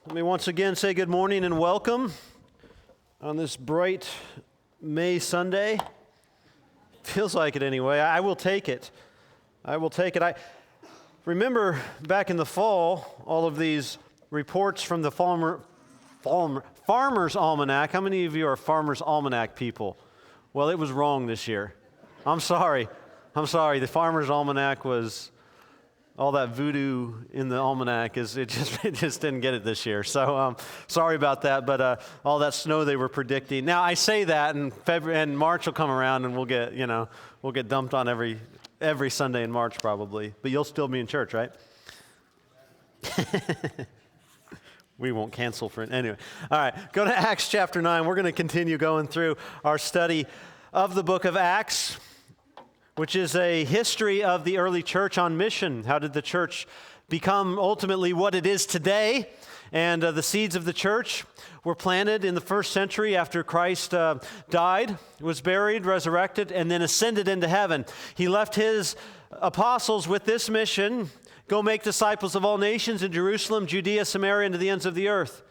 Let me once again say good morning and welcome on this bright May Sunday. Feels like it anyway. I will take it. I will take it. I remember back in the fall, all of these reports from the Farmer's Almanac. How many of you are Farmer's Almanac people? Well, it was wrong this year. I'm sorry. The Farmer's Almanac was... all that voodoo in the almanac it just didn't get it this year. So sorry about that, but all that snow they were predicting. Now I say that, and February and March will come around, and we'll get dumped on every Sunday in March probably. But you'll still be in church, right? We won't cancel for it anyway. All right, go to Acts chapter 9. We're going to continue going through our study of the book of Acts, which is a history of the early church on mission. How did the church become ultimately what it is today? And the seeds of the church were planted in the first century after Christ died, was buried, resurrected, and then ascended into heaven. He left his apostles with this mission: go make disciples of all nations in Jerusalem, Judea, Samaria, and to the ends of the earth.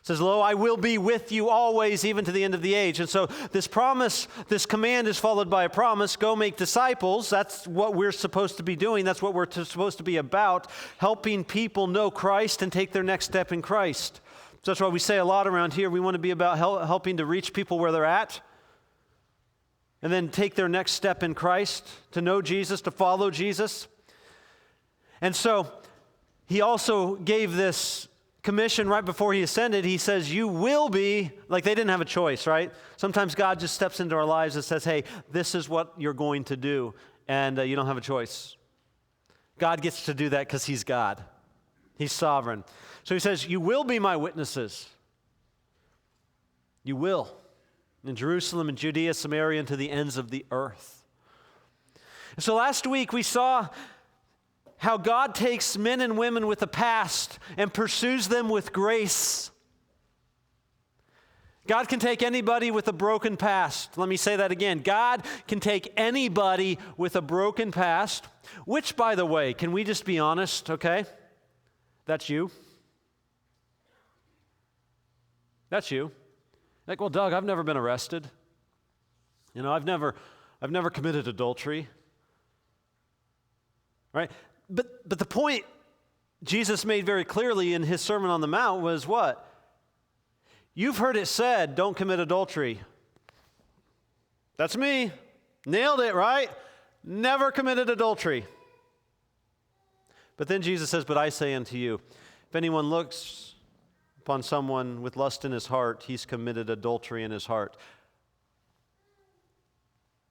It says, lo, I will be with you always, even to the end of the age. And so this promise, this command is followed by a promise: go make disciples. That's what we're supposed to be doing. That's what we're supposed to be about, helping people know Christ and take their next step in Christ. So that's why we say a lot around here. We want to be about helping to reach people where they're at and then take their next step in Christ, to know Jesus, to follow Jesus. And so he also gave this commission right before he ascended. He says, you will be, like they didn't have a choice, right? Sometimes God just steps into our lives and says, hey, this is what you're going to do, and you don't have a choice. God gets to do that because he's God. He's sovereign. So he says, you will be my witnesses. You will. In Jerusalem and Judea, Samaria, and to the ends of the earth. And so last week we saw how God takes men and women with a past and pursues them with grace. God can take anybody with a broken past. Let me say that again. God can take anybody with a broken past, which, by the way, can we just be honest, okay? That's you. That's you. Like, well, Doug, I've never been arrested. You know, I've never committed adultery. Right? But the point Jesus made very clearly in his Sermon on the Mount was what? You've heard it said, don't commit adultery. That's me. Nailed it, right? Never committed adultery. But then Jesus says, but I say unto you, if anyone looks upon someone with lust in his heart, he's committed adultery in his heart.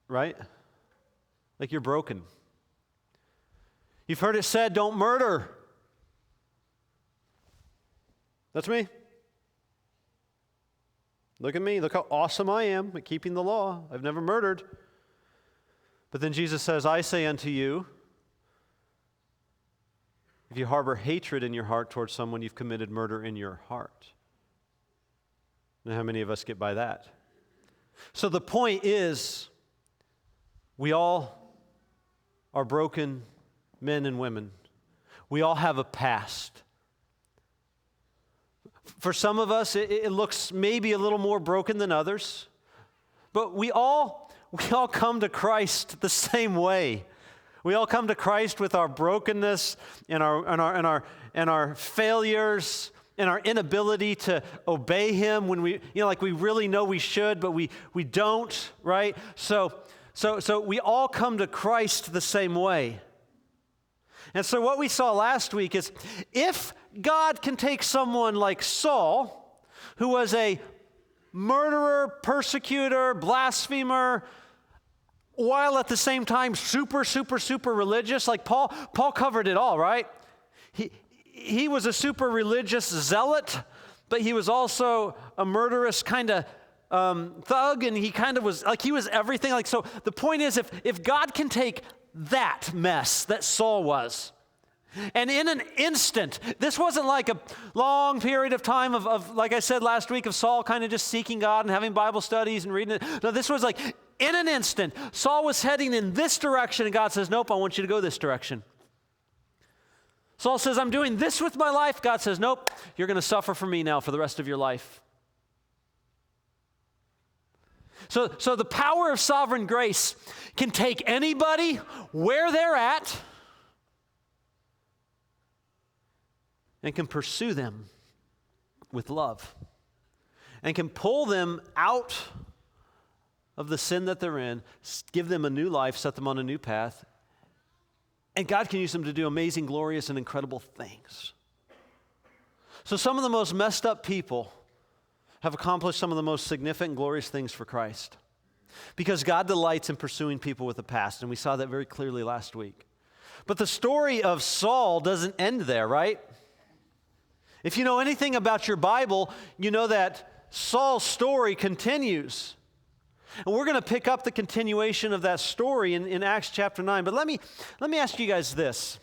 Right? Like you're broken. You've heard it said, don't murder. That's me. Look at me. Look how awesome I am at keeping the law. I've never murdered. But then Jesus says, I say unto you, if you harbor hatred in your heart towards someone, you've committed murder in your heart. Now, how many of us get by that? So the point is, we all are broken men and women. We all have a past. For some of us, it looks maybe a little more broken than others, but we all come to Christ the same way. We all come to Christ with our brokenness and our failures and our inability to obey him when we really know we should, but we don't, right? So we all come to Christ the same way. And so what we saw last week is, if God can take someone like Saul, who was a murderer, persecutor, blasphemer, while at the same time super religious, like Paul covered it all, right? He was a super religious zealot, but he was also a murderous kind of thug, and he kind of was, like, he was everything. Like, so the point is, if God can take that mess that Saul was, and in an instant, this wasn't like a long period of time of like I said last week, of Saul kind of just seeking God and having Bible studies and reading it. No, this was like in an instant. Saul was heading in this direction, and God says, nope, I want you to go this direction. Saul says, I'm doing this with my life. God says, nope, you're going to suffer for me now for the rest of your life. So the power of sovereign grace can take anybody where they're at and can pursue them with love and can pull them out of the sin that they're in, give them a new life, set them on a new path, and God can use them to do amazing, glorious, and incredible things. So some of the most messed up people have accomplished some of the most significant, glorious things for Christ because God delights in pursuing people with the past, and we saw that very clearly last week. But the story of Saul doesn't end there, right? If you know anything about your Bible, you know that Saul's story continues. And we're going to pick up the continuation of that story in Acts chapter 9. But let me ask you guys this.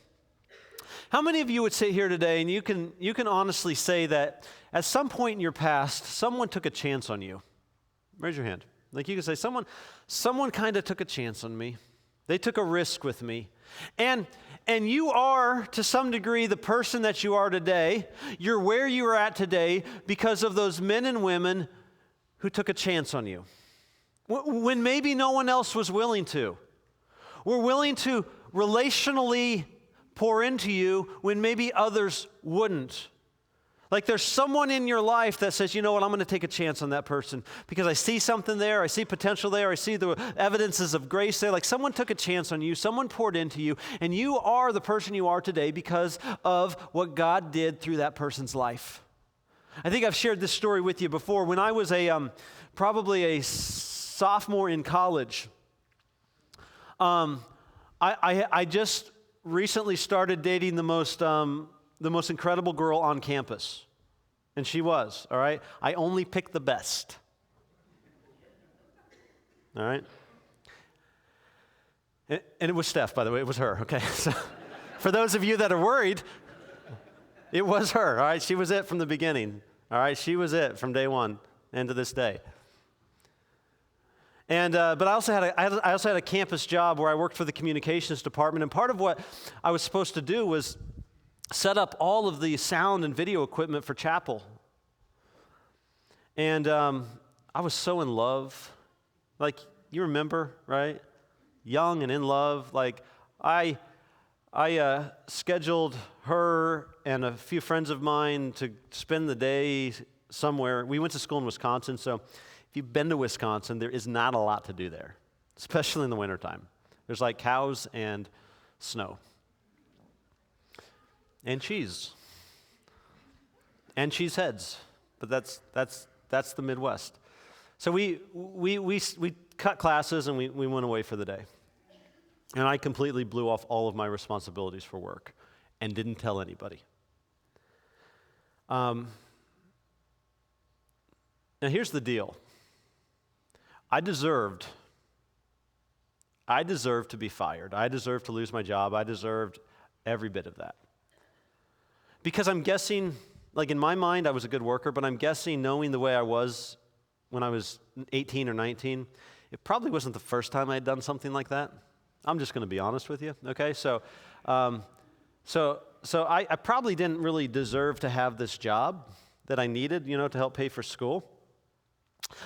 How many of you would sit here today and you can honestly say that at some point in your past, someone took a chance on you? Raise your hand. Like you can say, someone kind of took a chance on me. They took a risk with me. And you are, to some degree, the person that you are today. You're where you are at today because of those men and women who took a chance on you. When maybe no one else was willing to. We're willing to relationally pour into you when maybe others wouldn't. Like there's someone in your life that says, you know what, I'm going to take a chance on that person because I see something there, I see potential there, I see the evidences of grace there. Like someone took a chance on you, someone poured into you, and you are the person you are today because of what God did through that person's life. I think I've shared this story with you before. When I was probably a sophomore in college, I just recently started dating the most incredible girl on campus. And she was, all right? I only picked the best. All right? And it was Steph, by the way. It was her, okay? So for those of you that are worried, it was her, all right? She was it from the beginning, all right? She was it from day one and to this day. And but I also had a campus job where I worked for the communications department, and part of what I was supposed to do was set up all of the sound and video equipment for chapel. And I was so in love. Like, you remember, right? Young and in love. Like, I scheduled her and a few friends of mine to spend the day somewhere. We went to school in Wisconsin, so if you've been to Wisconsin, there is not a lot to do there, especially in the wintertime. There's like cows and snow. And cheese. And cheese heads. But that's the Midwest. So we cut classes and we went away for the day. And I completely blew off all of my responsibilities for work and didn't tell anybody. Now here's the deal. I deserved to be fired. I deserved to lose my job. I deserved every bit of that. Because I'm guessing, like in my mind, I was a good worker, but I'm guessing knowing the way I was when I was 18 or 19, it probably wasn't the first time I had done something like that. I'm just going to be honest with you, okay? So I probably didn't really deserve to have this job that I needed, to help pay for school.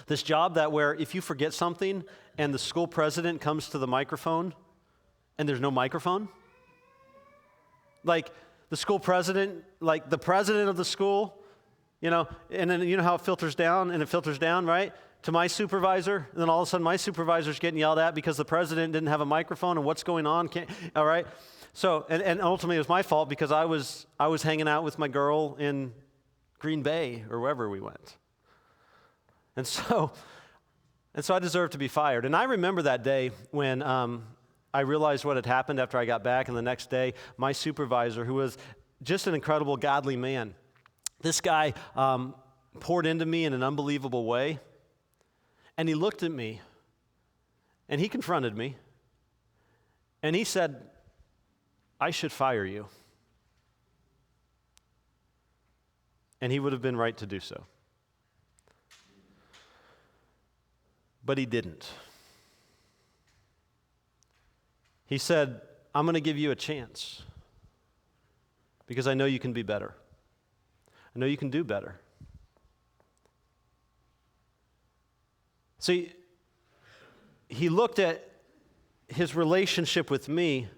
This job that where if you forget something and the school president comes to the microphone and there's no microphone, like the school president, like the president of the school, and then you know how it filters down, right, to my supervisor, and then all of a sudden my supervisor's getting yelled at because the president didn't have a microphone, and what's going on, all right? So, and ultimately it was my fault because I was hanging out with my girl in Green Bay or wherever we went. And so I deserved to be fired. And I remember that day when I realized what had happened after I got back, and the next day, my supervisor, who was just an incredible, godly man, this guy poured into me in an unbelievable way, and he looked at me, and he confronted me, and he said, I should fire you. And he would have been right to do so. But he didn't. He said, I'm going to give you a chance. because I know you can be better. I know you can do better. See, he looked at his relationship with me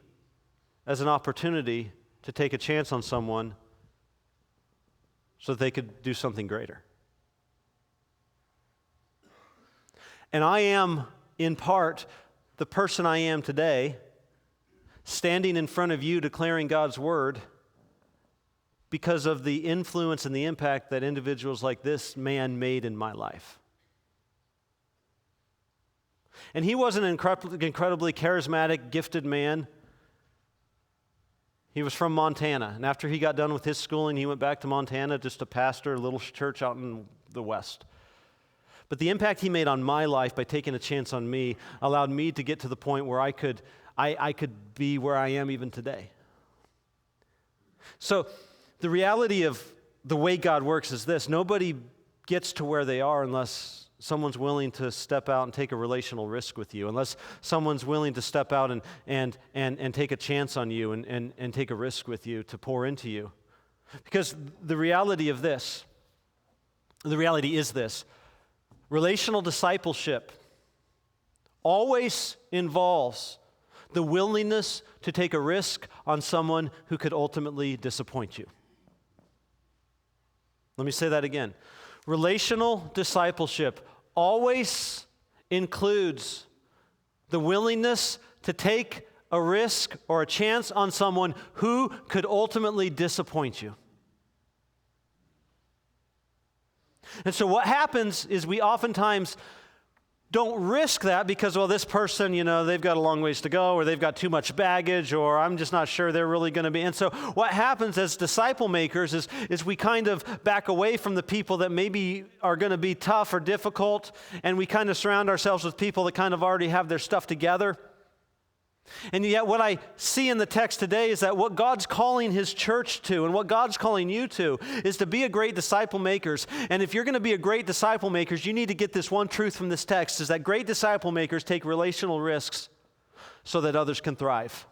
as an opportunity to take a chance on someone so that they could do something greater. And I am, in part, the person I am today, standing in front of you declaring God's word because of the influence and the impact that individuals like this man made in my life. And he was an incredibly charismatic, gifted man. He was from Montana, and after he got done with his schooling, he went back to Montana just to pastor a little church out in the West. But the impact he made on my life by taking a chance on me allowed me to get to the point where I could be where I am even today. So the reality of the way God works is this: nobody gets to where they are unless someone's willing to step out and take a relational risk with you, unless someone's willing to step out and take a chance on you and take a risk with you to pour into you. Because the reality is this: relational discipleship always involves the willingness to take a risk on someone who could ultimately disappoint you. Let me say that again. Relational discipleship always includes the willingness to take a risk or a chance on someone who could ultimately disappoint you. And so what happens is we oftentimes don't risk that because, well, this person, they've got a long ways to go, or they've got too much baggage, or I'm just not sure they're really going to be. And so what happens as disciple makers is we kind of back away from the people that maybe are going to be tough or difficult, and we kind of surround ourselves with people that kind of already have their stuff together. And yet what I see in the text today is that what God's calling his church to and what God's calling you to is to be a great disciple makers. And if you're going to be a great disciple makers, you need to get this one truth from this text, is that great disciple makers take relational risks so that others can thrive.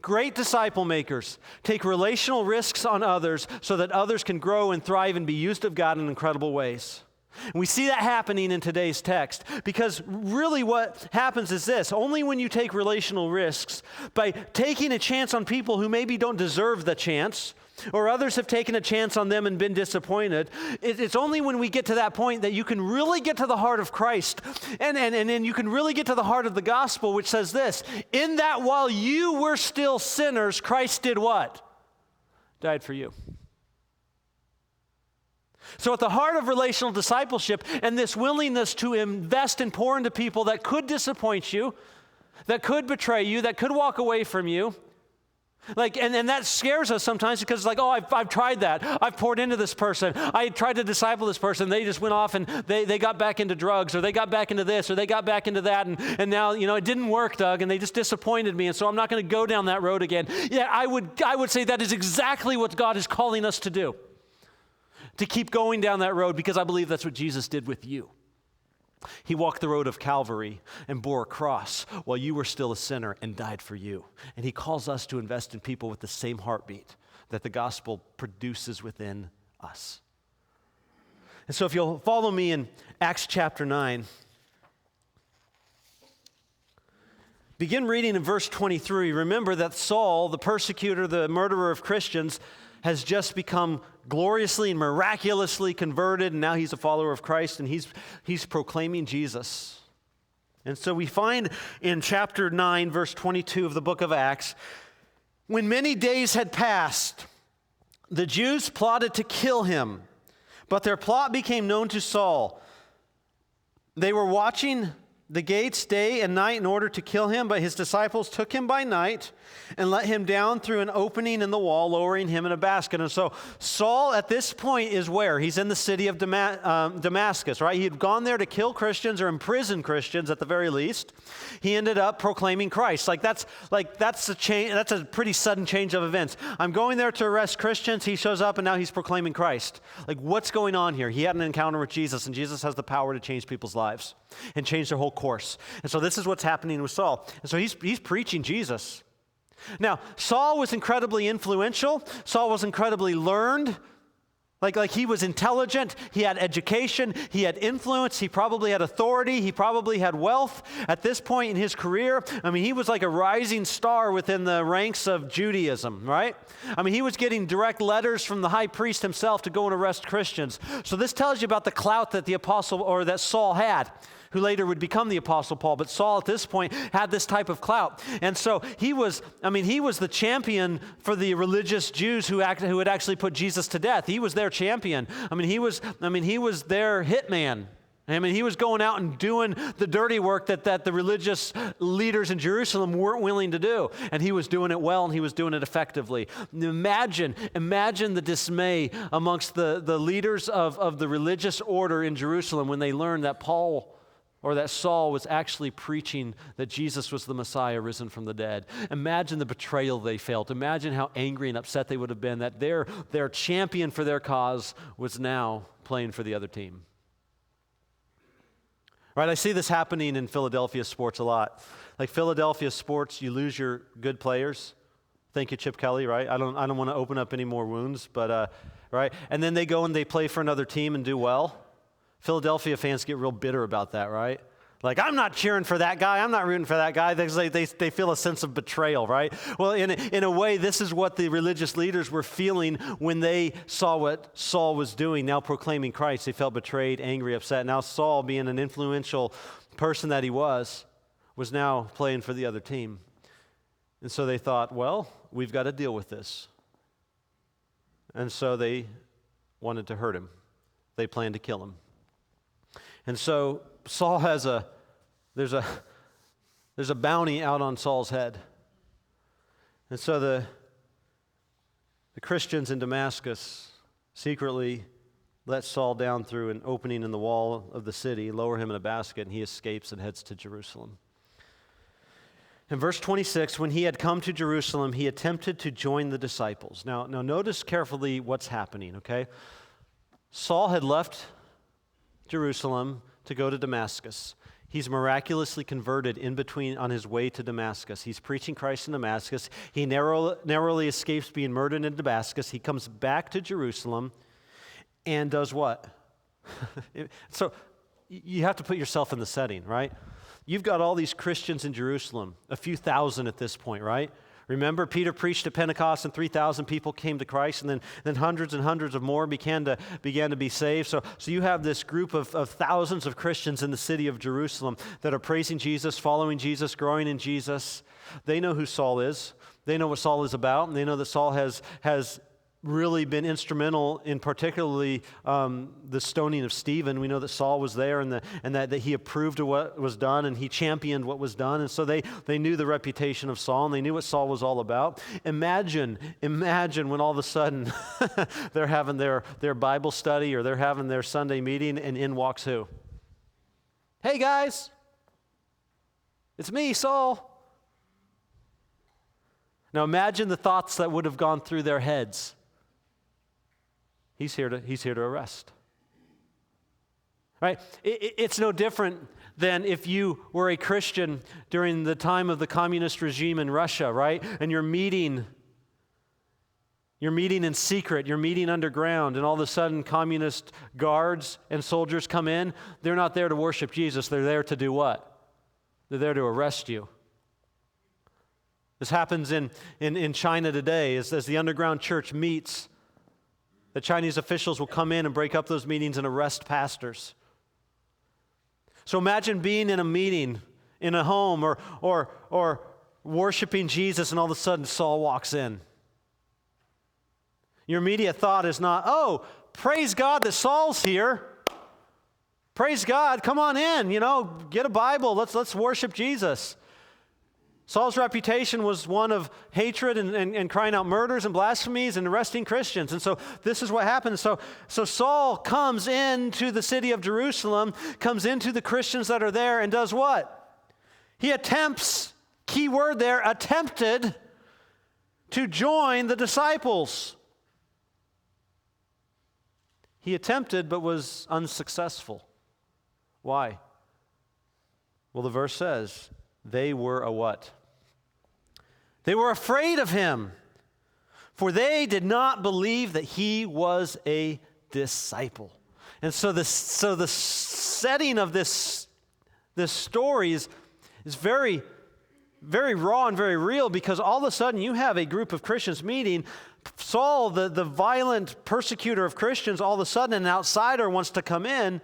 Great disciple makers take relational risks on others so that others can grow and thrive and be used of God in incredible ways. And we see that happening in today's text, because really what happens is this: only when you take relational risks, by taking a chance on people who maybe don't deserve the chance, or others have taken a chance on them and been disappointed, it's only when we get to that point that you can really get to the heart of Christ, and then you can really get to the heart of the gospel, which says this: in that while you were still sinners, Christ did what? Died for you. So at the heart of relational discipleship and this willingness to invest and pour into people that could disappoint you, that could betray you, that could walk away from you, and that scares us sometimes, because it's like, oh, I've tried that. I've poured into this person. I tried to disciple this person. They just went off and they got back into drugs, or they got back into this, or they got back into that, and now, it didn't work, Doug, and they just disappointed me, and so I'm not going to go down that road again. Yeah, I would say that is exactly what God is calling us to do. To keep going down that road, because I believe that's what Jesus did with you. He walked the road of Calvary and bore a cross while you were still a sinner and died for you. And he calls us to invest in people with the same heartbeat that the gospel produces within us. And so if you'll follow me in Acts chapter 9, begin reading in verse 23. Remember that Saul, the persecutor, the murderer of Christians, has just become gloriously and miraculously converted, and now he's a follower of Christ, and he's proclaiming Jesus. And so we find in chapter 9, verse 22 of the book of Acts, when many days had passed, the Jews plotted to kill him, but their plot became known to Saul. They were watching the gates day and night in order to kill him, but his disciples took him by night and let him down through an opening in the wall, lowering him in a basket. And so Saul at this point is where? He's in the city of Damascus, right? He had gone there to kill Christians or imprison Christians at the very least. He ended up proclaiming Christ. That's a change. That's a pretty sudden change of events. I'm going there to arrest Christians. He shows up and now he's proclaiming Christ. What's going on here? He had an encounter with Jesus, and Jesus has the power to change people's lives and change their whole course. And so this is what's happening with Saul. And so he's preaching Jesus. Now, Saul was incredibly influential. Saul was incredibly learned. Like he was intelligent, he had education, he had influence, he probably had authority, he probably had wealth. At this point in his career, he was like a rising star within the ranks of Judaism, right? He was getting direct letters from the high priest himself to go and arrest Christians. So this tells you about the clout that that Saul had, who later would become the Apostle Paul. But Saul at this point had this type of clout. And so he was the champion for the religious Jews who had actually put Jesus to death. He was their champion. He was their hitman. He was going out and doing the dirty work that the religious leaders in Jerusalem weren't willing to do. And he was doing it well, and he was doing it effectively. Imagine the dismay amongst the leaders of the religious order in Jerusalem when they learned that Saul was actually preaching that Jesus was the Messiah risen from the dead. Imagine the betrayal they felt. Imagine how angry and upset they would have been that their champion for their cause was now playing for the other team. Right, I see this happening in Philadelphia sports a lot. Like Philadelphia sports, you lose your good players. Thank you, Chip Kelly, right? I don't want to open up any more wounds, but right? And then they go and they play for another team and do well. Philadelphia fans get real bitter about that, right? Like, I'm not cheering for that guy. I'm not rooting for that guy. They feel a sense of betrayal, right? Well, in a way, this is what the religious leaders were feeling when they saw what Saul was doing, now proclaiming Christ. They felt betrayed, angry, upset. Now Saul, being an influential person that he was now playing for the other team. And so they thought, well, we've got to deal with this. And so they wanted to hurt him. They planned to kill him. And so Saul there's a bounty out on Saul's head. And so the Christians in Damascus secretly let Saul down through an opening in the wall of the city, lower him in a basket, and he escapes and heads to Jerusalem. In verse 26, when he had come to Jerusalem, he attempted to join the disciples. Now notice carefully what's happening, okay? Saul had left Jerusalem to go to Damascus. He's miraculously converted in between on his way to Damascus. He's preaching Christ in Damascus. He narrowly escapes being murdered in Damascus. He comes back to Jerusalem and does what? So you have to put yourself in the setting, right? You've got all these Christians in Jerusalem, a few thousand at this point, right? Remember, Peter preached at Pentecost and 3,000 people came to Christ, and then hundreds and hundreds of more began to be saved. So you have this group of thousands of Christians in the city of Jerusalem that are praising Jesus, following Jesus, growing in Jesus. They know who Saul is. They know what Saul is about, and they know that Saul has really been instrumental in particularly the stoning of Stephen. We know that Saul was there and that he approved of what was done and he championed what was done. And so they knew the reputation of Saul and they knew what Saul was all about. Imagine when all of a sudden they're having their Bible study or they're having their Sunday meeting and in walks who? Hey guys, it's me, Saul. Now imagine the thoughts that would have gone through their heads. He's here to arrest. Right? It's no different than if you were a Christian during the time of the communist regime in Russia, right? And you're meeting in secret, you're meeting underground, and all of a sudden communist guards and soldiers come in. They're not there to worship Jesus. They're there to do what? They're there to arrest you. This happens in China today as the underground church meets. The Chinese officials will come in and break up those meetings and arrest pastors. So imagine being in a meeting, in a home, or worshiping Jesus, and all of a sudden Saul walks in. Your immediate thought is not, oh, praise God that Saul's here. Praise God, come on in, get a Bible, let's worship Jesus. Saul's reputation was one of hatred and crying out murders and blasphemies and arresting Christians. And so this is what happens. So Saul comes into the city of Jerusalem, comes into the Christians that are there, and does what? He attempts, key word there, attempted to join the disciples. He attempted but was unsuccessful. Why? Well, the verse says, they were a what? They were afraid of him, for they did not believe that he was a disciple. And so the setting of this story is very, very raw and very real, because all of a sudden you have a group of Christians meeting. Saul, the violent persecutor of Christians, all of a sudden an outsider wants to come in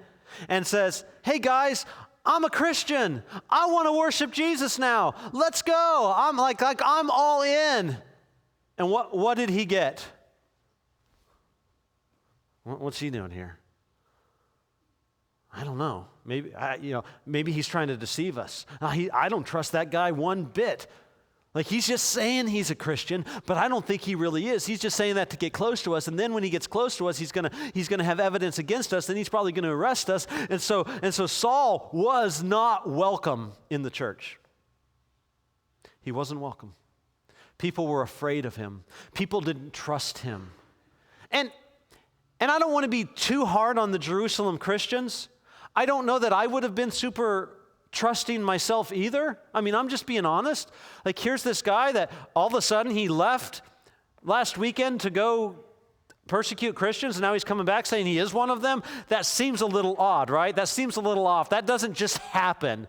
and says, hey guys, I'm a Christian. I want to worship Jesus now. Let's go. I'm like I'm all in. And what did he get? What's he doing here? I don't know. Maybe he's trying to deceive us. I don't trust that guy one bit. Like, he's just saying he's a Christian, but I don't think he really is. He's just saying that to get close to us, and then when he gets close to us, he's gonna have evidence against us, then he's probably gonna arrest us. And so Saul was not welcome in the church. He wasn't welcome. People were afraid of him. People didn't trust him. And I don't want to be too hard on the Jerusalem Christians. I don't know that I would have been super trusting myself either. I mean, I'm just being honest. Like, here's this guy that all of a sudden he left last weekend to go persecute Christians, and now he's coming back saying he is one of them. That seems a little odd, right? That seems a little off. That doesn't just happen.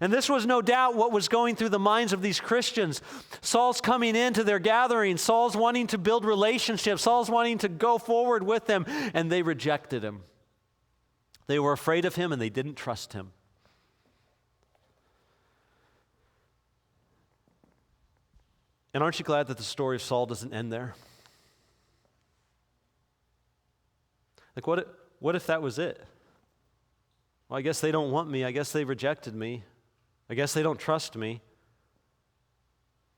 And this was no doubt what was going through the minds of these Christians. Saul's coming into their gathering. Saul's wanting to build relationships. Saul's wanting to go forward with them, and they rejected him. They were afraid of him, and they didn't trust him. And aren't you glad that the story of Saul doesn't end there? Like, what if that was it? Well, I guess they don't want me. I guess they rejected me. I guess they don't trust me.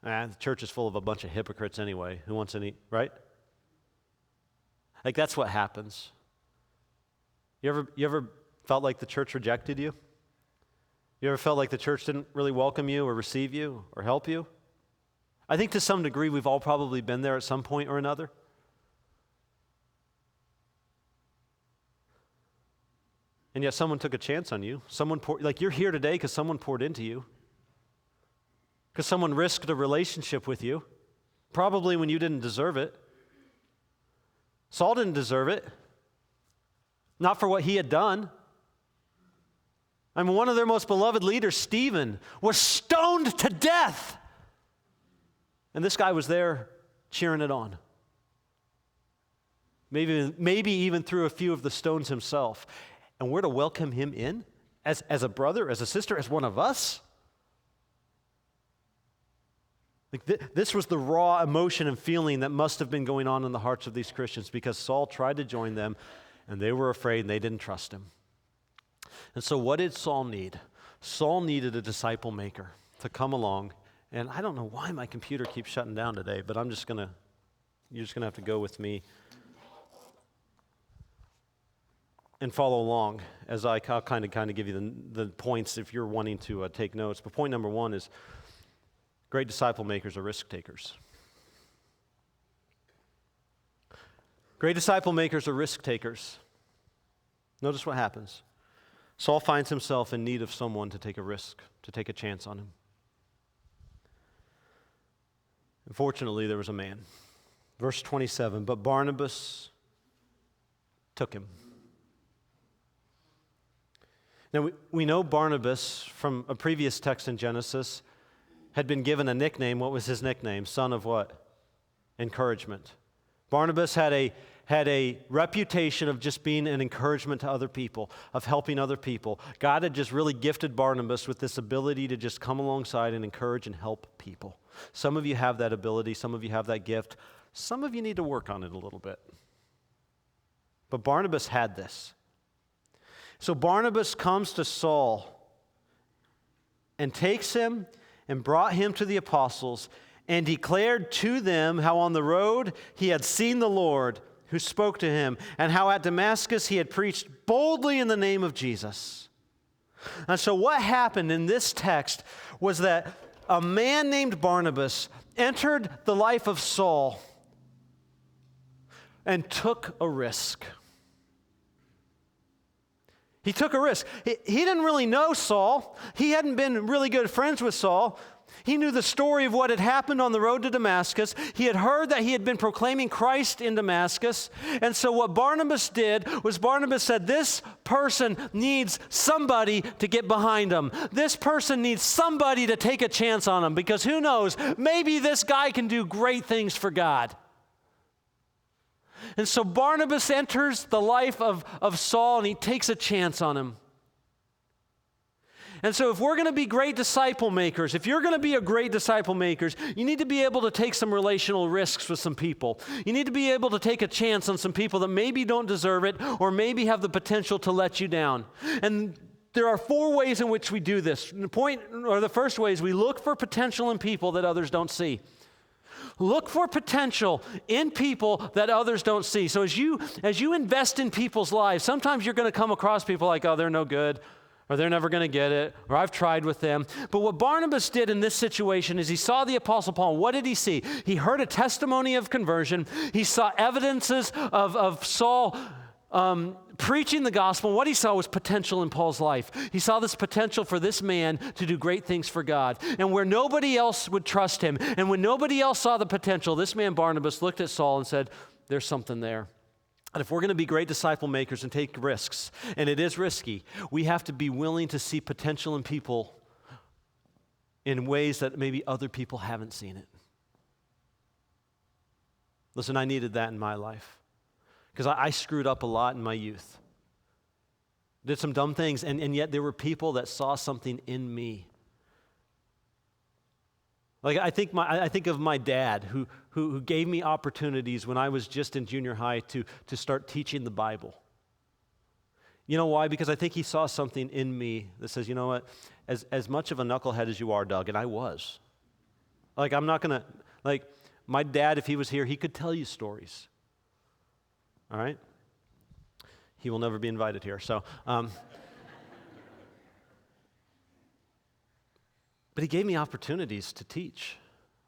The church is full of a bunch of hypocrites anyway. Who wants any, right? Like, that's what happens. You ever felt like the church rejected you? You ever felt like the church didn't really welcome you or receive you or help you? I think to some degree we've all probably been there at some point or another. And yet someone took a chance on you. You're here today because someone poured into you. Because someone risked a relationship with you, probably when you didn't deserve it. Saul didn't deserve it. Not for what he had done. I mean, one of their most beloved leaders, Stephen, was stoned to death. And this guy was there cheering it on. Maybe even threw a few of the stones himself. And we're to welcome him in as a brother, as a sister, as one of us? Like this was the raw emotion and feeling that must have been going on in the hearts of these Christians, because Saul tried to join them, and they were afraid, and they didn't trust him. And so what did Saul need? Saul needed a disciple maker to come along. And I don't know why my computer keeps shutting down today, but you're just going to have to go with me and follow along as I'll kind of give you the points if you're wanting to take notes. But point number one is great disciple makers are risk takers. Great disciple makers are risk takers. Notice what happens. Saul finds himself in need of someone to take a risk, to take a chance on him. Unfortunately, there was a man. Verse 27, but Barnabas took him. Now, we know Barnabas from a previous text in Genesis had been given a nickname. What was his nickname? Son of what? Encouragement. Barnabas had a reputation of just being an encouragement to other people, of helping other people. God had just really gifted Barnabas with this ability to just come alongside and encourage and help people. Some of you have that ability. Some of you have that gift. Some of you need to work on it a little bit. But Barnabas had this. So Barnabas comes to Saul and takes him and brought him to the apostles and declared to them how on the road he had seen the Lord who spoke to him, and how at Damascus he had preached boldly in the name of Jesus. And so what happened in this text was that a man named Barnabas entered the life of Saul and took a risk. He took a risk. He didn't really know Saul. He hadn't been really good friends with Saul. He knew the story of what had happened on the road to Damascus. He had heard that he had been proclaiming Christ in Damascus. And so what Barnabas did was Barnabas said, this person needs somebody to get behind him. This person needs somebody to take a chance on him, because who knows, maybe this guy can do great things for God. And so Barnabas enters the life of Saul, and he takes a chance on him. And so if we're going to be great disciple makers, if you're going to be a great disciple makers, you need to be able to take some relational risks with some people. You need to be able to take a chance on some people that maybe don't deserve it or maybe have the potential to let you down. And there are 4 ways in which we do this. The first way is we look for potential in people that others don't see. Look for potential in people that others don't see. So as you invest in people's lives, sometimes you're going to come across people like, oh, they're no good, or they're never going to get it, or I've tried with them. But what Barnabas did in this situation is he saw the Apostle Paul. What did he see? He heard a testimony of conversion. He saw evidences of Saul preaching the gospel. What he saw was potential in Paul's life. He saw this potential for this man to do great things for God. And where nobody else would trust him, and when nobody else saw the potential, this man Barnabas looked at Saul and said, there's something there. And if we're going to be great disciple makers and take risks, and it is risky, we have to be willing to see potential in people in ways that maybe other people haven't seen it. Listen, I needed that in my life because I screwed up a lot in my youth. Did some dumb things, and yet there were people that saw something in me. Like I think of my dad who gave me opportunities when I was just in junior high to start teaching the Bible. You know why? Because I think he saw something in me that says, you know what, as much of a knucklehead as you are, Doug, and I was. Like I'm not going to, like my dad, if he was here, he could tell you stories. All right? He will never be invited here, so. But he gave me opportunities to teach.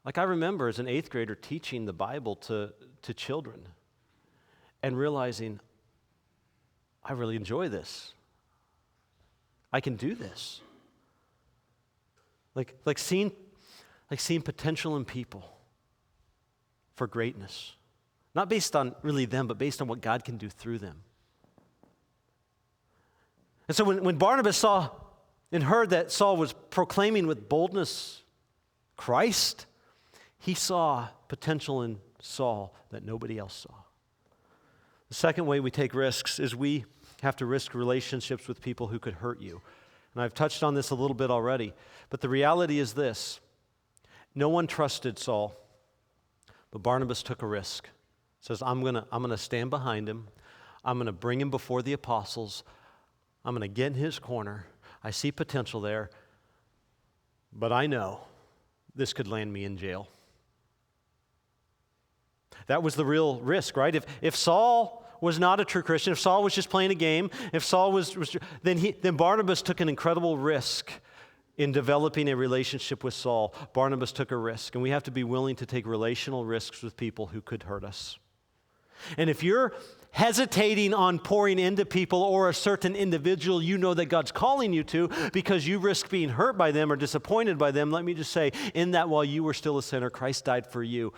Like I remember as an 8th grader teaching the Bible to children and realizing I really enjoy this. I can do this. Like seeing potential in people for greatness. Not based on really them, but based on what God can do through them. And so when Barnabas saw and heard that Saul was proclaiming with boldness Christ, he saw potential in Saul that nobody else saw. The second way we take risks is we have to risk relationships with people who could hurt you. And I've touched on this a little bit already, but the reality is this. No one trusted Saul, but Barnabas took a risk. Says, I'm gonna stand behind him. I'm gonna bring him before the apostles. I'm gonna get in his corner. I see potential there, but I know this could land me in jail. That was the real risk, right? If Saul was not a true Christian, if Saul was just playing a game, if Saul was then Barnabas took an incredible risk in developing a relationship with Saul. Barnabas took a risk, and we have to be willing to take relational risks with people who could hurt us. And if you're hesitating on pouring into people or a certain individual you know that God's calling you to because you risk being hurt by them or disappointed by them, let me just say, in that while you were still a sinner, Christ died for you.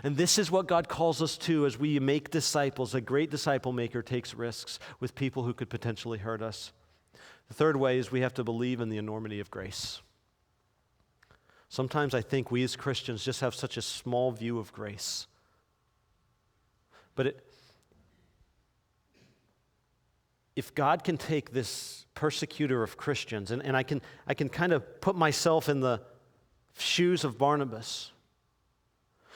And this is what God calls us to as we make disciples. A great disciple maker takes risks with people who could potentially hurt us. The third way is we have to believe in the enormity of grace. Sometimes I think we as Christians just have such a small view of grace. But if God can take this persecutor of Christians, and I can kind of put myself in the shoes of Barnabas,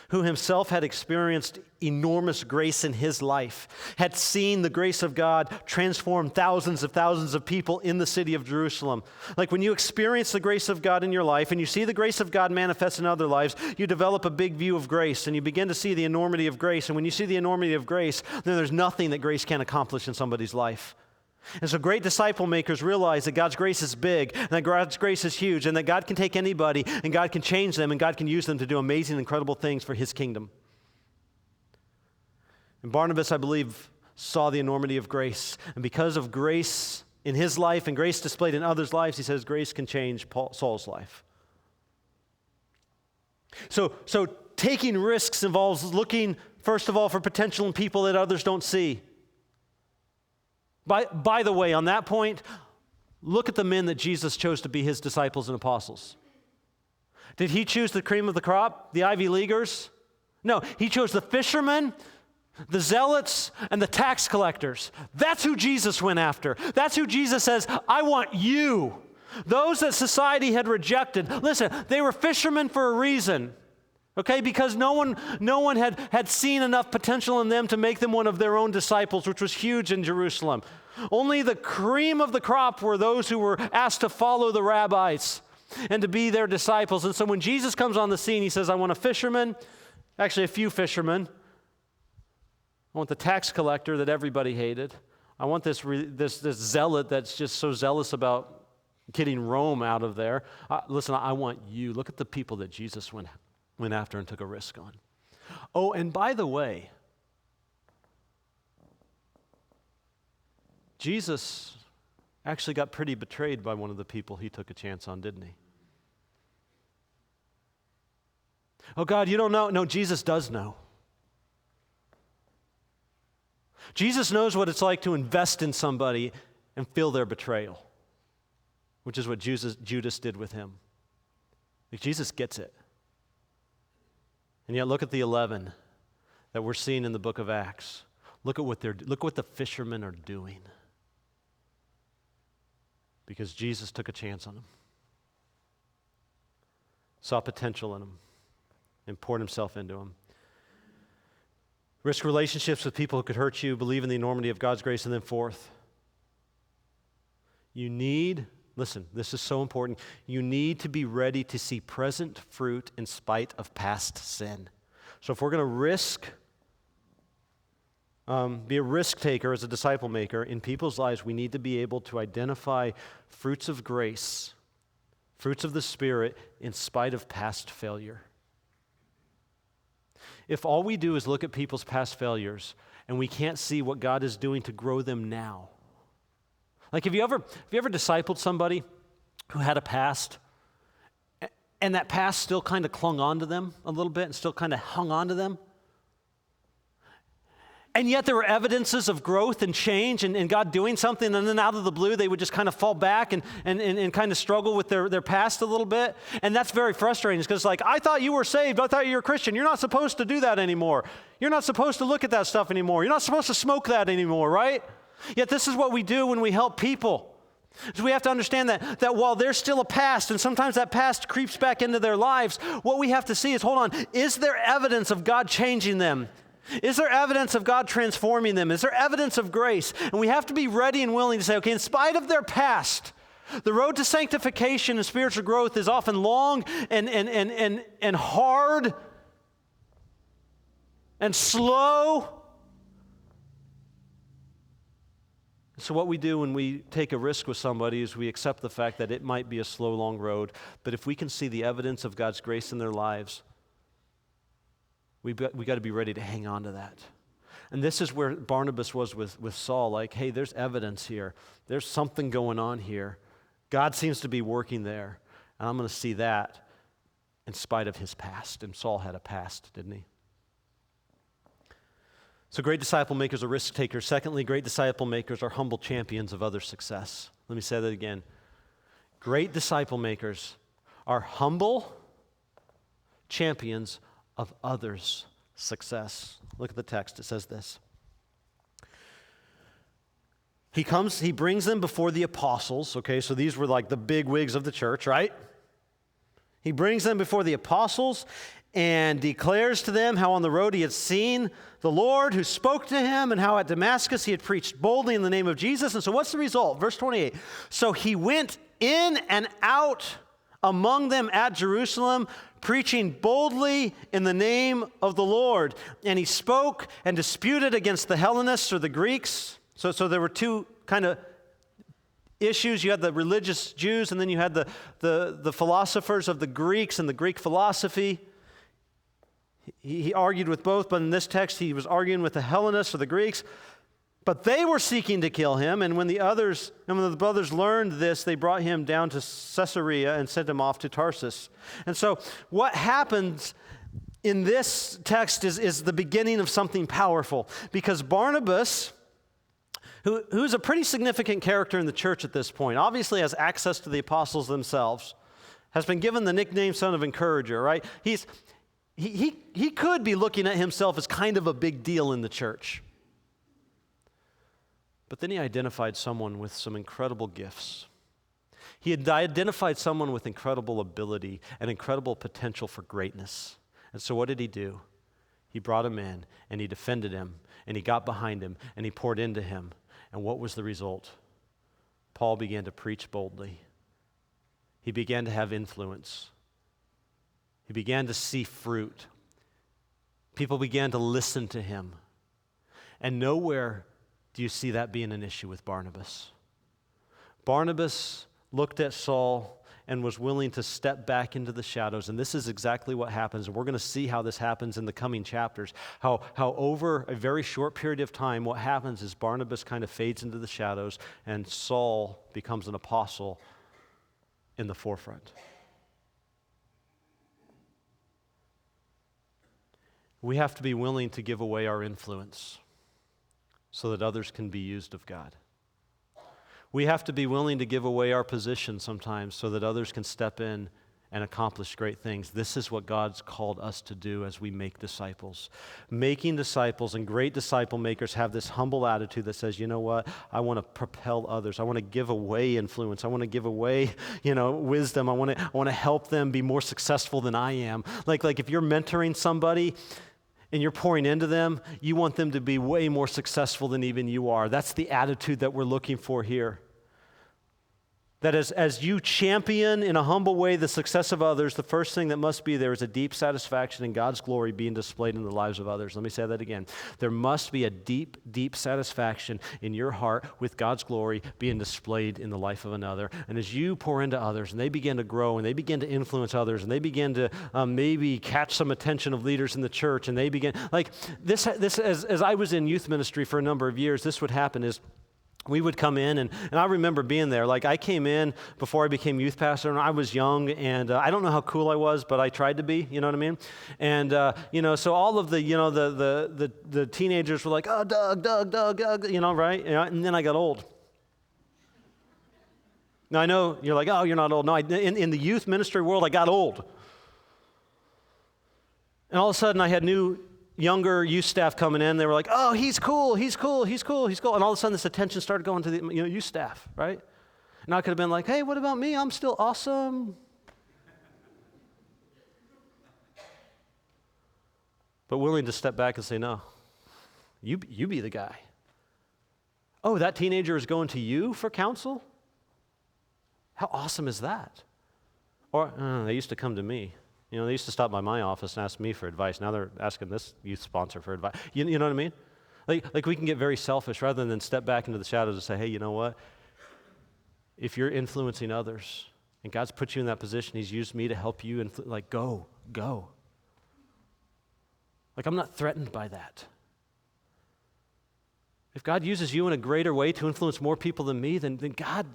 who himself had experienced enormous grace in his life, had seen the grace of God transform thousands of people in the city of Jerusalem. Like when you experience the grace of God in your life and you see the grace of God manifest in other lives, you develop a big view of grace and you begin to see the enormity of grace. And when you see the enormity of grace, then there's nothing that grace can't accomplish in somebody's life. And so great disciple makers realize that God's grace is big, and that God's grace is huge, and that God can take anybody, and God can change them, and God can use them to do amazing, incredible things for His kingdom. And Barnabas, I believe, saw the enormity of grace. And because of grace in his life and grace displayed in others' lives, he says grace can change Saul's life. So taking risks involves looking, first of all, for potential in people that others don't see. By the way, on that point, look at the men that Jesus chose to be his disciples and apostles. Did he choose the cream of the crop, the Ivy Leaguers? No, he chose the fishermen, the zealots, and the tax collectors. That's who Jesus went after. That's who Jesus says, I want you. Those that society had rejected. Listen, they were fishermen for a reason. Okay, because no one had seen enough potential in them to make them one of their own disciples, which was huge in Jerusalem. Only the cream of the crop were those who were asked to follow the rabbis and to be their disciples. And so when Jesus comes on the scene, he says, I want a fisherman, actually a few fishermen. I want the tax collector that everybody hated. I want this zealot that's just so zealous about getting Rome out of there. Listen, I want you. Look at the people that Jesus went after and took a risk on. Oh, and by the way, Jesus actually got pretty betrayed by one of the people he took a chance on, didn't he? Oh, God, you don't know? No, Jesus does know. Jesus knows what it's like to invest in somebody and feel their betrayal, which is what Judas did with him. Like, Jesus gets it. And yet look at the 11 that we're seeing in the book of Acts. Look what the fishermen are doing. Because Jesus took a chance on them. Saw potential in them. And poured himself into them. Risk relationships with people who could hurt you. Believe in the enormity of God's grace. And then fourth, listen, this is so important. You need to be ready to see present fruit in spite of past sin. So if we're going to be a risk taker as a disciple maker in people's lives, we need to be able to identify fruits of grace, fruits of the Spirit in spite of past failure. If all we do is look at people's past failures and we can't see what God is doing to grow them now. Like, have you ever discipled somebody who had a past and that past still kind of clung on to them a little bit and still kind of hung on to them? And yet there were evidences of growth and change and God doing something, and then out of the blue they would just kind of fall back and kind of struggle with their past a little bit. And that's very frustrating because, like, I thought you were saved. I thought you were a Christian. You're not supposed to do that anymore. You're not supposed to look at that stuff anymore. You're not supposed to smoke that anymore, right? Yet this is what we do when we help people. So we have to understand that while there's still a past, and sometimes that past creeps back into their lives, what we have to see is, hold on, is there evidence of God changing them? Is there evidence of God transforming them? Is there evidence of grace? And we have to be ready and willing to say, okay, in spite of their past, the road to sanctification and spiritual growth is often long and hard and slow. So what we do when we take a risk with somebody is we accept the fact that it might be a slow, long road, but if we can see the evidence of God's grace in their lives, we got to be ready to hang on to that. And this is where Barnabas was with Saul. Like, hey, there's evidence here. There's something going on here. God seems to be working there. And I'm going to see that in spite of his past. And Saul had a past, didn't he? So great disciple makers are risk takers. Secondly, great disciple makers are humble champions of other success. Let me say that again. Great disciple makers are humble champions of others' success. Look at the text. It says this. He brings them before the apostles. Okay, so these were like the big wigs of the church, right? He brings them before the apostles and declares to them how on the road he had seen the Lord who spoke to him and how at Damascus he had preached boldly in the name of Jesus. And so what's the result? Verse 28. So he went in and out among them at Jerusalem, preaching boldly in the name of the Lord. And he spoke and disputed against the Hellenists or the Greeks. So there were two kind of issues. You had the religious Jews, and then you had the philosophers of the Greeks and the Greek philosophy. He argued with both, but in this text he was arguing with the Hellenists or the Greeks. But they were seeking to kill him, and when the brothers learned this, they brought him down to Caesarea and sent him off to Tarsus. And so what happens in this text is the beginning of something powerful, because Barnabas, who's a pretty significant character in the church at this point, obviously has access to the apostles themselves, has been given the nickname Son of Encourager, right? He could be looking at himself as kind of a big deal in the church. But then he identified someone with some incredible gifts. He had identified someone with incredible ability and incredible potential for greatness. And so what did he do? He brought him in, and he defended him, and he got behind him, and he poured into him. And what was the result? Paul began to preach boldly. He began to have influence. He began to see fruit. People began to listen to him. And nowhere do you see that being an issue with Barnabas. Barnabas looked at Saul and was willing to step back into the shadows. And this is exactly what happens. And we're going to see how this happens in the coming chapters. How over a very short period of time, what happens is Barnabas kind of fades into the shadows and Saul becomes an apostle in the forefront. We have to be willing to give away our influence so that others can be used of God. We have to be willing to give away our position sometimes so that others can step in and accomplish great things. This is what God's called us to do as we make disciples. Making disciples and great disciple makers have this humble attitude that says, you know what, I want to propel others. I want to give away influence. I want to give away, wisdom. I want to help them be more successful than I am. Like if you're mentoring somebody and you're pouring into them, you want them to be way more successful than even you are. That's the attitude that we're looking for here. That as you champion in a humble way the success of others, the first thing that must be there is a deep satisfaction in God's glory being displayed in the lives of others. Let me say that again. There must be a deep, deep satisfaction in your heart with God's glory being displayed in the life of another. And as you pour into others and they begin to grow and they begin to influence others and they begin to maybe catch some attention of leaders in the church and they begin, like this as I was in youth ministry for a number of years, this would happen is we would come in, and I remember being there. Like, I came in before I became youth pastor, and I was young, and I don't know how cool I was, but I tried to be, you know what I mean? And, so all of the, the teenagers were like, oh, Doug, right? And then I got old. Now, I know you're like, oh, you're not old. No, in the youth ministry world, I got old. And all of a sudden, I had younger youth staff coming in, they were like, oh, he's cool. And all of a sudden this attention started going to the youth staff, right? And I could have been like, hey, what about me? I'm still awesome. But willing to step back and say, no, you be the guy. Oh, that teenager is going to you for counsel? How awesome is that? Or, they used to come to me. They used to stop by my office and ask me for advice. Now they're asking this youth sponsor for advice. You know what I mean? Like we can get very selfish rather than step back into the shadows and say, hey, you know what? If you're influencing others and God's put you in that position, He's used me to help you, go. Like, I'm not threatened by that. If God uses you in a greater way to influence more people than me, then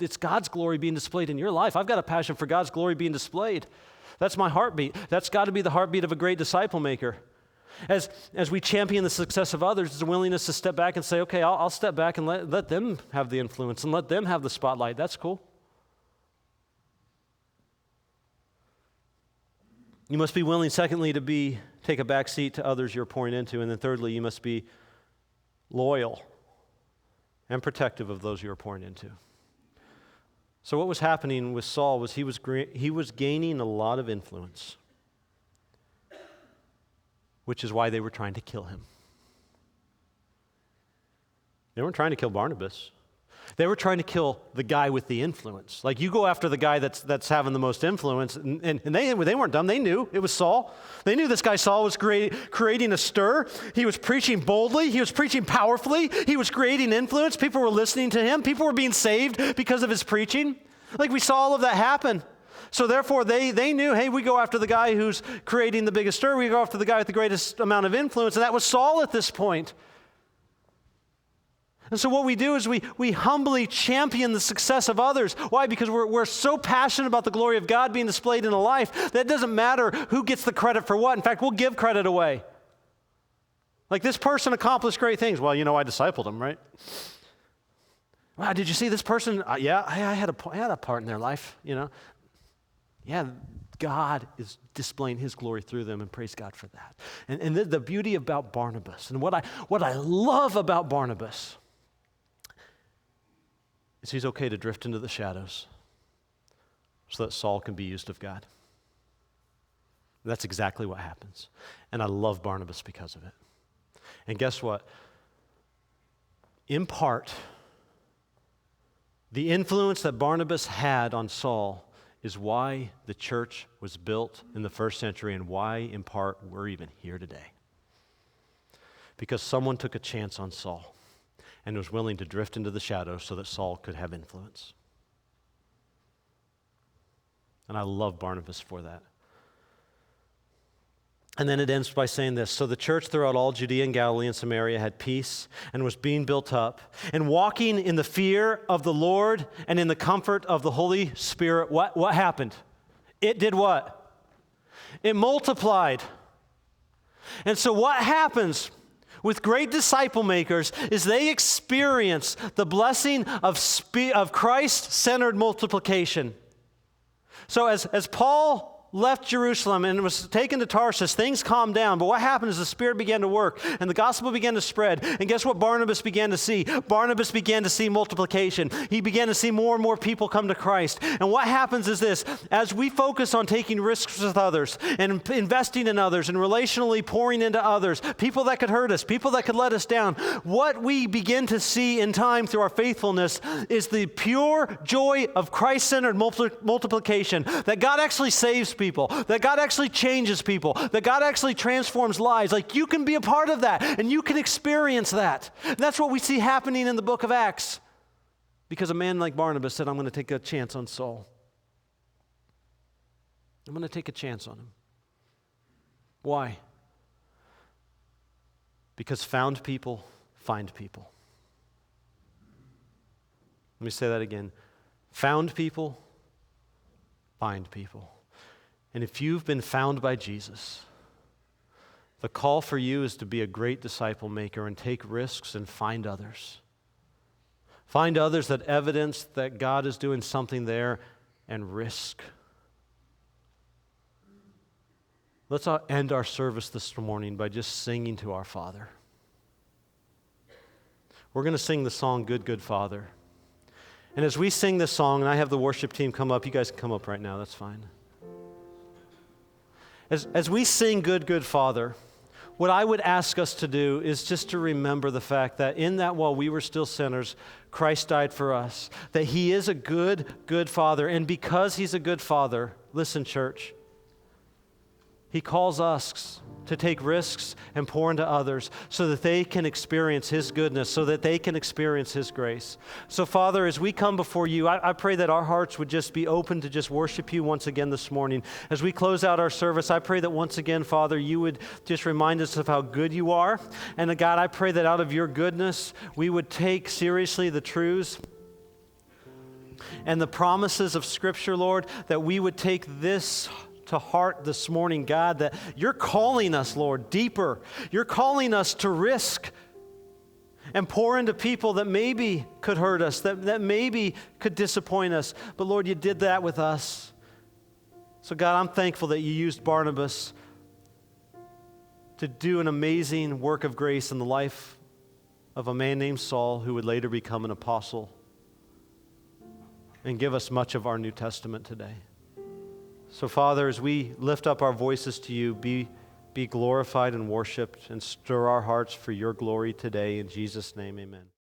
it's God's glory being displayed in your life. I've got a passion for God's glory being displayed. That's my heartbeat. That's got to be the heartbeat of a great disciple maker. As we champion the success of others, it's a willingness to step back and say, okay, I'll step back and let them have the influence and let them have the spotlight. That's cool. You must be willing, secondly, to take a back seat to others you're pouring into. And then thirdly, you must be loyal and protective of those you're pouring into. So what was happening with Saul was he was gaining a lot of influence, which is why they were trying to kill him. They weren't trying to kill Barnabas. They were trying to kill the guy with the influence. Like, you go after the guy that's having the most influence, and they weren't dumb. They knew it was Saul. They knew this guy Saul was creating a stir. He was preaching boldly. He was preaching powerfully. He was creating influence. People were listening to him. People were being saved because of his preaching. Like, we saw all of that happen. So therefore, they knew, hey, we go after the guy who's creating the biggest stir. We go after the guy with the greatest amount of influence, and that was Saul at this point. And so what we do is we humbly champion the success of others. Why? Because we're so passionate about the glory of God being displayed in a life that it doesn't matter who gets the credit for what. In fact, we'll give credit away. Like, this person accomplished great things. Well, I discipled him, right? Wow, did you see this person? Yeah, I had a part in their life, Yeah, God is displaying his glory through them, and praise God for that. And the beauty about Barnabas, and what I love about Barnabas is he's okay to drift into the shadows so that Saul can be used of God. That's exactly what happens. And I love Barnabas because of it. And guess what? In part, the influence that Barnabas had on Saul is why the church was built in the first century and why, in part, we're even here today. Because someone took a chance on Saul and was willing to drift into the shadows so that Saul could have influence. And I love Barnabas for that. And then it ends by saying this: so the church throughout all Judea and Galilee and Samaria had peace and was being built up, and walking in the fear of the Lord and in the comfort of the Holy Spirit. What happened? It did what? It multiplied. And so what happens with great disciple makers is they experience the blessing of Christ-centered multiplication. So as Paul left Jerusalem and was taken to Tarsus, things calmed down. But what happened is the Spirit began to work and the gospel began to spread. And guess what Barnabas began to see? Barnabas began to see multiplication. He began to see more and more people come to Christ. And what happens is this: as we focus on taking risks with others and investing in others and relationally pouring into others, people that could hurt us, people that could let us down, what we begin to see in time through our faithfulness is the pure joy of Christ-centered multiplication, that God actually saves people, that God actually changes people, that God actually transforms lives. Like, you can be a part of that and you can experience that. And that's what we see happening in the book of Acts, because a man like Barnabas said, I'm going to take a chance on Saul. I'm going to take a chance on him. Why? Because found people find people. Let me say that again. Found people find people. And if you've been found by Jesus, the call for you is to be a great disciple maker and take risks and find others. Find others that evidence that God is doing something there, and risk. Let's end our service this morning by just singing to our Father. We're going to sing the song, Good, Good Father. And as we sing this song, and I have the worship team come up, you guys can come up right now, that's fine. As we sing Good, Good Father, what I would ask us to do is just to remember the fact that in that while we were still sinners, Christ died for us, that he is a good, good Father. And because he's a good Father, listen, church, he calls us to take risks and pour into others so that they can experience his goodness, so that they can experience his grace. So, Father, as we come before you, I pray that our hearts would just be open to just worship you once again this morning. As we close out our service, I pray that once again, Father, you would just remind us of how good you are. And God, I pray that out of your goodness, we would take seriously the truths and the promises of Scripture, Lord, that we would take this to heart this morning, God, that you're calling us, Lord, deeper. You're calling us to risk and pour into people that maybe could hurt us, that maybe could disappoint us. But Lord, you did that with us. So God, I'm thankful that you used Barnabas to do an amazing work of grace in the life of a man named Saul, who would later become an apostle and give us much of our New Testament today. So, Father, as we lift up our voices to you, be glorified and worshiped, and stir our hearts for your glory today. In Jesus' name, amen.